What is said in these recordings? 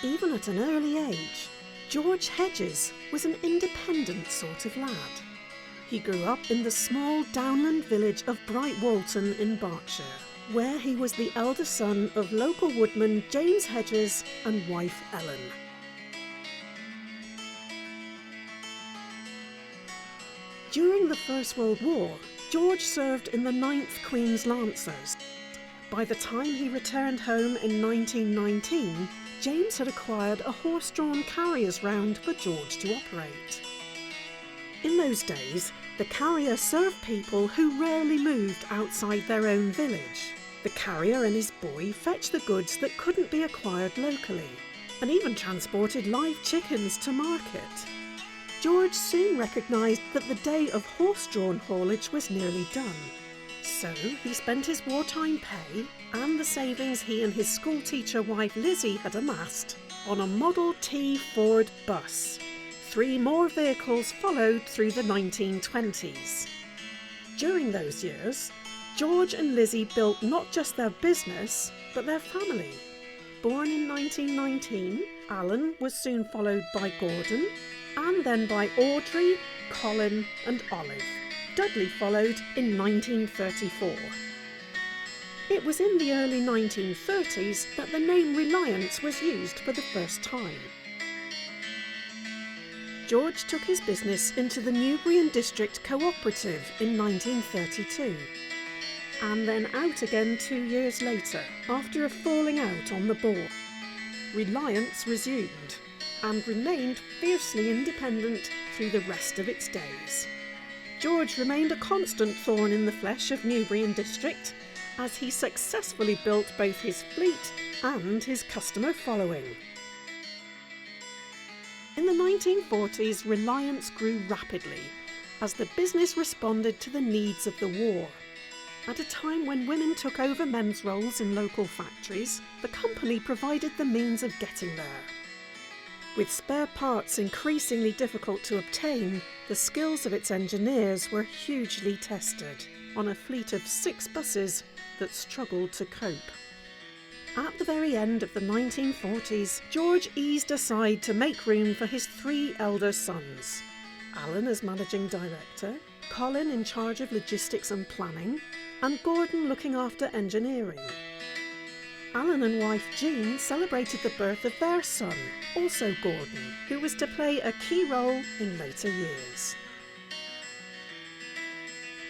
Even at an early age, George Hedges was an independent sort of lad. He grew up in the small downland village of Walton in Berkshire, where he was the elder son of local woodman James Hedges and wife Ellen. During the First World War, George served in the 9th Queen's Lancers. By the time he returned home in 1919, James had acquired a horse-drawn carrier's round for George to operate. In those days, the carrier served people who rarely moved outside their own village. The carrier and his boy fetched the goods that couldn't be acquired locally, and even transported live chickens to market. George soon recognised that the day of horse-drawn haulage was nearly done. So he spent his wartime pay and the savings he and his schoolteacher wife Lizzie had amassed on a Model T Ford bus. 3 more vehicles followed through the 1920s. During those years, George and Lizzie built not just their business, but their family. Born in 1919, Alan was soon followed by Gordon, and then by Audrey, Colin and Olive. Dudley followed in 1934. It was in the early 1930s that the name Reliance was used for the first time. George took his business into the Newbury and District Cooperative in 1932, and then out again 2 years later, after a falling out on the board. Reliance resumed, and remained fiercely independent through the rest of its days. George remained a constant thorn in the flesh of Newbury and District, as he successfully built both his fleet and his customer following. In the 1940s, Reliance grew rapidly as the business responded to the needs of the war. At a time when women took over men's roles in local factories, the company provided the means of getting there. With spare parts increasingly difficult to obtain, the skills of its engineers were hugely tested on a fleet of 6 buses that struggled to cope. At the very end of the 1940s, George eased aside to make room for his 3 elder sons. Alan as managing director, Colin in charge of logistics and planning, and Gordon looking after engineering. Alan and wife Jean celebrated the birth of their son, also Gordon, who was to play a key role in later years.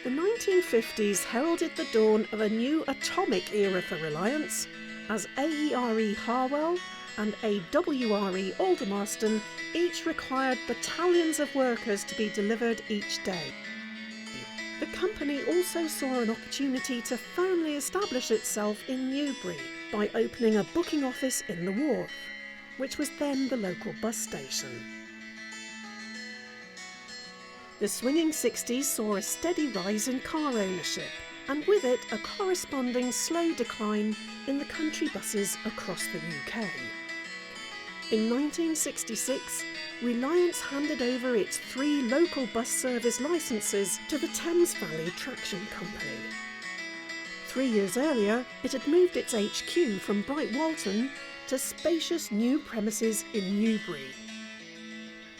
The 1950s heralded the dawn of a new atomic era for Reliance, as AERE Harwell and AWRE Aldermaston each required battalions of workers to be delivered each day. The company also saw an opportunity to firmly establish itself in Newbury by opening a booking office in the wharf, which was then the local bus station. The swinging 60s saw a steady rise in car ownership, and with it a corresponding slow decline in the country buses across the UK. In 1966, Reliance handed over its 3 local bus service licences to the Thames Valley Traction Company. 3 years earlier, it had moved its HQ from Walton to spacious new premises in Newbury.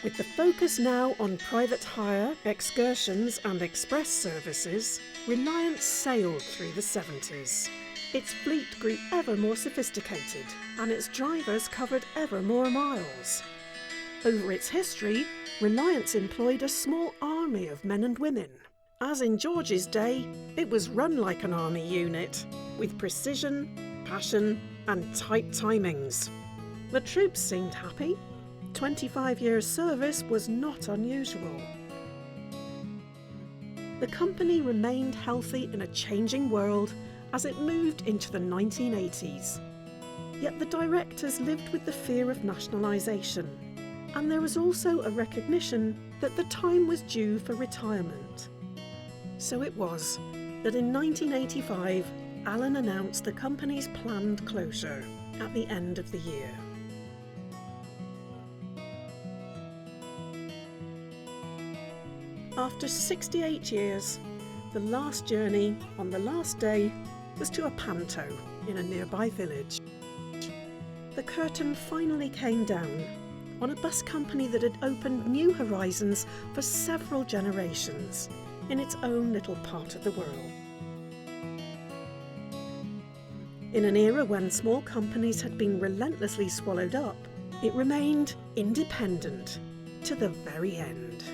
With the focus now on private hire, excursions and express services, Reliance sailed through the 70s. Its fleet grew ever more sophisticated, and its drivers covered ever more miles. Over its history, Reliance employed a small army of men and women. As in George's day, it was run like an army unit, with precision, passion and tight timings. The troops seemed happy. 25 years service was not unusual. The company remained healthy in a changing world as it moved into the 1980s. Yet the directors lived with the fear of nationalisation, and there was also a recognition that the time was due for retirement. So it was that in 1985, Alan announced the company's planned closure at the end of the year. After 68 years, the last journey on the last day was to a panto in a nearby village. the curtain finally came down on a bus company that had opened new horizons for several generations in its own little part of the world. In an era when small companies had been relentlessly swallowed up, it remained independent to the very end.